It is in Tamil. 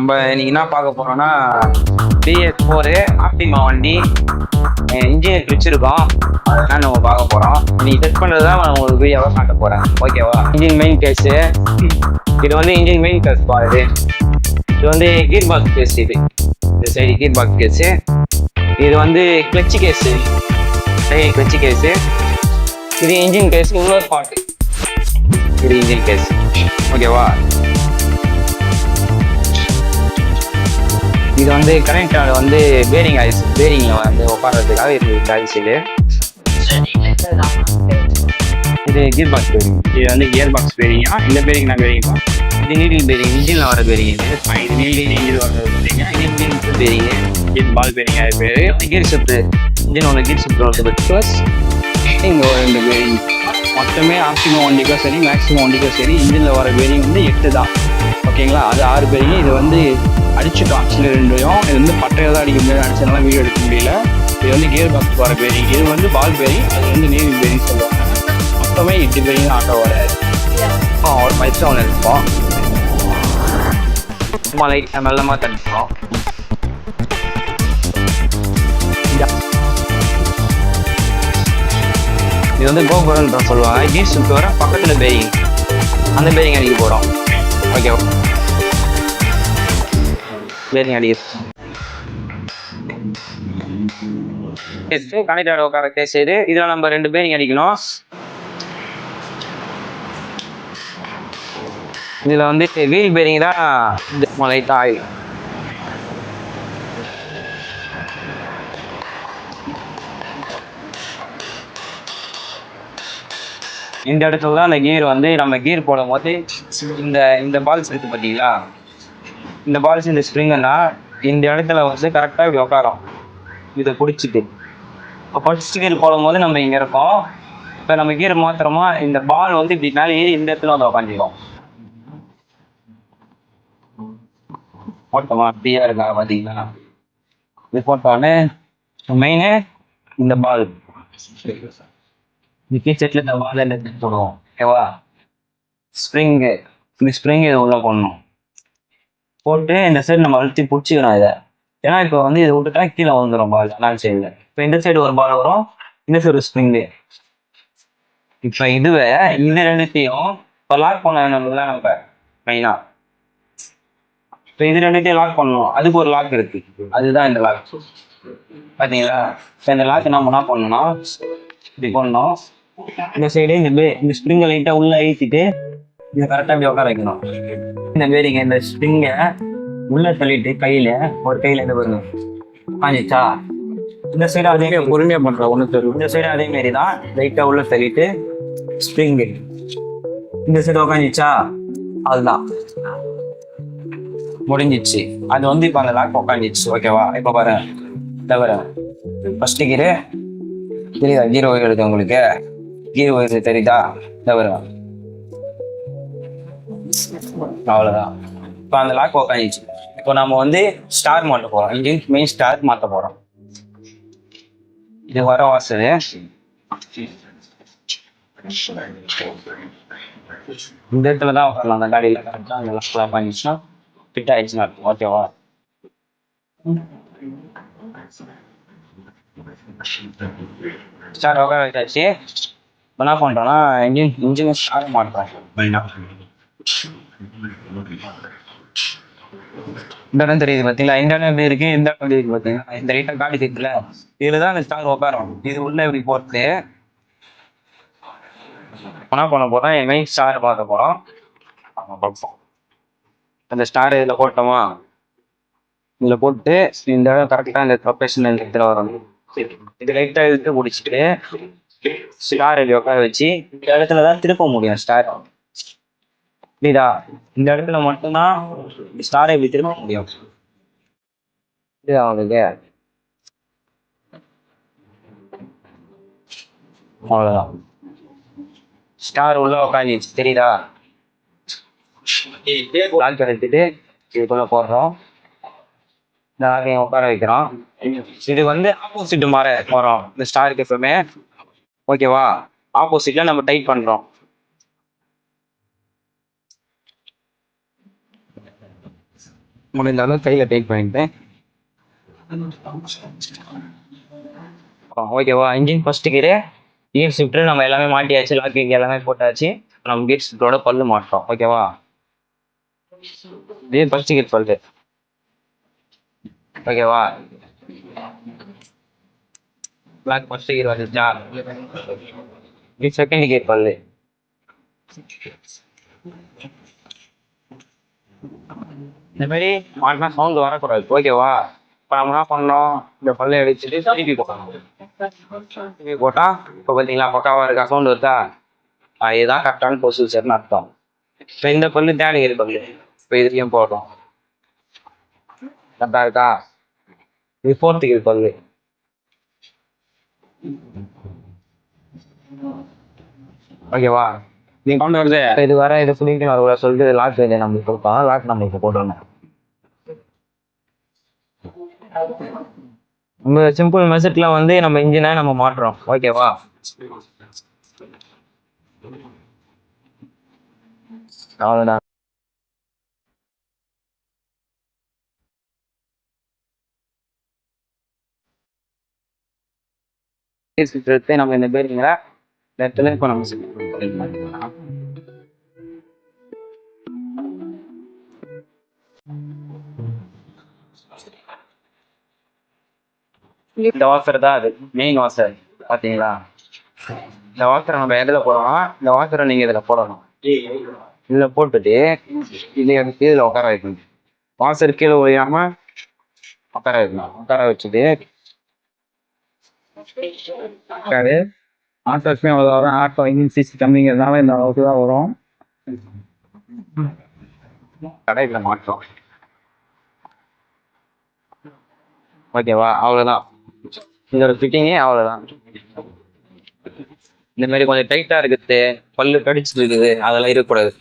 நம்ம இன்னைக்கு என்ன பார்க்க போறோம்னா BS4 ஆப்டிமா வண்டி இன்ஜினியர் பிரிச்சிருக்கோம். அதெல்லாம் நம்ம பார்க்க போறோம். இன்னைக்கு செட் பண்ணுறதுதான் நான் உங்களுக்கு வீடியோவாக காட்ட போறேன். ஓகேவா? இன்ஜின் மெயின் கேஸு, இது வந்து இன்ஜின் மெயின் கேஸ் பாரு. இது வந்து கீர் பாக்ஸ் கேஸ். இந்த சைடு கீர் பாக்ஸ் கேஸு. இது வந்து கிளச்சு கேஸு, கிளச்சு கேஸு. இது இன்ஜின் கேஸ். இன்னொரு பார்ட்டு இது இன்ஜின் கேஸ். ஓகேவா? இது வந்து கனெக்டாக வந்து பேரிங் ஆயிடுச்சு. பேரிங்கில் வந்து உட்காரதுக்காக இது ஆயிடுச்சு. இது கீர் பாக்ஸ் பேரிங். இது வந்து கியர் பாக்ஸ் பேரிங்கா, இந்த பேரிங் நான் பேரிங்கா. இது நீடில் பேரிங், இன்ஜினில் வர பேரிங். இது நீடில் இன்ஜின் வர பேரிங்க. இது பேரிங்கு, இது பால் பேரிங். அது பேர் கீர் ஷிஃப்ட்டு. இன்ஜின் ஒன்று கீர் ஷிஃப்ட் ஒன்று ப்ளஸ் இங்கே ஒரு 2 பேரிங். மொத்தமே ஆப்டிமா வண்டிக்கும் சரி, மேக்ஸிமம் வண்டிக்கும் சரி, இன்ஜினில் வர பேரிங் வந்து 8 தான். ஓகேங்களா? அது 6 பேரிங். இது வந்து அடிச்சுட்டோம் ஆக்சுவலி ரெண்டையும். இது வந்து பட்டையாக தான் அடிக்க முடியாது, அடிச்சதுனால வீடியோ எடுக்க முடியல. இது வந்து கியர் பாக்ஸ் வர பேரிங். இது வந்து பால் பேரிங், அது வந்து நீடில் பேரிங் சொல்லுவாங்க. மொத்தமே 8 பேரிங் ஆட்டோ வராது. ஒரு மைல்ஸ் ஒன்று இருப்போம். சும்மா லைட்டாக மெல்லமாக தடுப்போம். இது வந்து கோபுரம்ன்ற சொல்லுவாங்க. கீர் ஷிஃப்ட் வர பக்கத்தில் பேரிங், அந்த பேரிங் அடிக்க போகிறோம். ஓகேவா? பேரிங் அடிக்க கனெக்டர் உட்கார கேஸ். இதில் நம்ம 2 பேரிங் அடிக்கணும். இதில் வந்து வீல் பேரிங் தான் லைட்டாக ஆயில். இந்த இடத்துல தான் அந்த கீர் வந்து நம்ம கீர் போடும் போது இந்த பால்ஸ் இருக்குது பார்த்தீங்களா? இந்த பால்ஸ், இந்த ஸ்ப்ரிங்கன்னா இந்த இடத்துல வந்து கரெக்டாக இப்படி உட்காரும். இதை பிடிச்சிட்டு இப்போ ஃபர்ஸ்ட் கீர் போடும் போது நம்ம இங்கே இருக்கோம். இப்போ நம்ம கீர் மாத்திரமா இந்த பால் வந்து இப்படி மேலே ஏறி இந்த இடத்துல வந்து உட்காந்துக்கும். போட்டோமா? ஃப்ரீயா இருக்கா பார்த்தீங்களா? இது போட்டோன்னே மெயினு இந்த பால் செட்டில் இந்த பால் என்ன போடுவோம். ஓகேவா? ஸ்ப்ரிங்கு, இந்த ஸ்ப்ரிங் இது உள்ள போடணும். போட்டு இந்த சைடு நம்ம அழுத்தி பிடிச்சிக்கணும் இதை. ஏன்னா இப்போ வந்து இதை விட்டுட்டா கீழே வந்துடும் பால் அனான் சைடில். இப்போ இந்த சைடு ஒரு பால் வரும், இந்த சைடு ஸ்ப்ரிங்கு. இப்போ இதுவே இந்த ரெண்டுத்தையும் இப்போ லாக் பண்ண வேணும்ல நம்ம மெயினாக. இப்போ இது ரெண்டுத்தையும் லாக் பண்ணணும். அதுக்கு ஒரு லாக் இருக்கு, அதுதான் இந்த லாக். பார்த்தீங்களா? இப்போ இந்த லாக் நம்ம என்ன பண்ணணும்னா இப்படி பண்ணணும். இந்த சைடு இந்த ஸ்ப்ரிங்கை லைட்டாக உள்ளே அழுத்திட்டு இதை கரெக்டாக இப்படி உட்கார வைக்கணும். இந்த பேரிங்க இந்த ஸ்ப்ரிங்கை உள்ள தள்ளிட்டு கையில் ஒரு கையில் இருந்து பாருங்க காஞ்சிச்சா. இந்த சைடு அதே மாதிரி பொறுமையாக பண்ணுறோம். ஒன்று தெரியும். இந்த சைடு அதே மாரி தான் லைட்டாக உள்ள தள்ளிட்டு ஸ்ப்ரிங்கு இந்த சைடு உக்காந்துச்சா, அதுதான் முடிஞ்சிச்சு. அது வந்து இப்போ அந்த லாக் உக்காந்துச்சு. ஓகேவா? இப்போ பாரு, தவிர ஃபர்ஸ்ட் கீரு தெரியுதா? கீர் ஒயர் இருக்கு உங்களுக்கு, கீர் ஒயர் தெரியுதா? தவிர அவ்வளோதான். இப்போ அந்த லாக் உக்காந்துச்சு. இப்போ நம்ம வந்து ஸ்டார் மாட்ட போகிறோம். இன்ஜின் மெயின் ஸ்டார் மாற்ற போகிறோம். இது வர வாசல் இந்த இடத்துல தான் உட்காரலாம். அந்த காடியில் கரெக்டாக அந்த லாக்லாம் பண்ணிச்சுன்னா ஃபிட் ஆயிடுச்சுன்னா. ஓகேவா? ஸ்டார் உட்கார வச்சாச்சு. இப்போ என்ன பண்ணுறோன்னா இன்ஜின் ஸ்டார் மாட்டுறோம். இந்த இடம் தெரியுது பார்த்தீங்களா? இந்த இடம் எப்படி இருக்கு, இந்த இடம் எப்படி இருக்கு பார்த்தீங்களா? இந்த ரைட்டாக காடி இருக்குல்ல, இதில் தான் அந்த ஸ்டார் உட்காரும். இது உள்ள இப்படி போட்டு என்ன பண்ண போகிறோம், என் மெயின் ஸ்டார் பார்க்க போகிறோம். பார்ப்போம். அந்த ஸ்டார் இதில் போட்டோமா, இதில் போட்டு இந்த இடம் கரெக்டாக இந்த ப்ரொஃபஷனல் இந்த இடத்துல வரணும். இது லைட்டாக இழுத்து பிடிச்சிட்டு ஸ்டார் இப்படி உட்கார வச்சு இந்த இடத்துல தான் திருப்ப முடியும் ஸ்டார். புரியுதா? இந்த இடத்துல மட்டும்தான் ஸ்டாரை இப்படி திரும்ப முடியும். புரியுதா உங்களுக்கு? அவ்வளோதான். ஸ்டார் உள்ள உட்காந்துச்சு. தெரியுதா? லாக் எடுத்துட்டு இதுக்குள்ள போடுறோம். இந்த லாக்கையும் உட்கார வைக்கிறோம். இது வந்து ஆப்போசிட் மாற போகிறோம் இந்த ஸ்டாருக்கு எப்பவுமே. ஓகேவா? ஆப்போசிட்ல நம்ம டைட் பண்ணுறோம். முடிஞ்ச அளவுக்கு கையில் டைட் பண்ணிட்டு ஓகேவா. இன்ஜின் ஃபர்ஸ்ட் கியர் ஷிஃப்ட்டு நம்ம எல்லாமே மாட்டியாச்சு, லாக்கிங் எல்லாமே போட்டாச்சு. நம்ம கியர் ஷிஃப்ட்டோட பல்லு மாட்டோம். ஓகேவா. இது ஃபர்ஸ்ட் கியர் பல்லு. ஓகேவா. பிளாக் ஃபர்ஸ்ட் கியர் வந்துச்சா, இது செகண்ட் கியர் பல்லு. இந்த மாதிரி மாட்டினா சவுண்ட் வரக்கூடாது. ஓகேவா. இப்போ நம்ம என்ன பண்ணோம், இந்த பல்லை அடிச்சுட்டு திருப்பி போட்டோம். திருப்பி போட்டால் இப்போ பார்த்தீங்களா பக்காவாக இருக்கா, சவுண்ட் வருதா. இதுதான் கரெக்டான ப்ரொசீஜர்னு அர்த்தம். இப்போ இந்த பல்லு தேர்ட் கியர் பல்லு. இப்போ இதுலேயும் போடுறோம். கரெக்டாக இருக்கா. இது ஃபோர்த் கியர் பல்லு. ஓகேவா. நீங்க கொண்டு வருது இது வர இதை சொல்லிட்டு சொல்லிட்டு லாக் நம்ம கொடுப்போம். லாக் நம்ம இப்போ போட்டுருணும். நம்ம சிம்பிள் மெசட்ல வந்து நம்ம இன்ஜினை நம்ம மாட்டுறோம். ஓகேவா. அவ்வளோதான். நம்ம இந்த பேருங்களா இந்த இடத்துல இப்போ நம்ம இந்த வாசர் தான் அது மெயின் வாசர். பார்த்தீங்களா. இந்த வாசரை நம்ம எதில் போடணும், இந்த வாசரை நீங்கள் இதில் போடணும். இதில் போட்டுட்டு இதில் உட்கார வைக்கணும். வாசர் கீழே ஒழியாமல் உட்கார வைக்கணும். உட்கார வச்சுட்டு ஆட்டோஸ்மே அவ்வளோ வரும். ஆட்டோ இன்ஜின் சிசி கம்மிங்கிறதுனால இந்த அளவுக்கு தான் வரும். கடையில் மாட்டோம். ஓகேவா. அவ்வளோதான் இதோட ஃபிட்டிங்கே. அவ்வளோதான். இந்த மாதிரி கொஞ்சம் டைட்டாக இருக்குது, பல்லு கடிச்சு இருக்குது, அதெல்லாம் இருக்கக்கூடாது.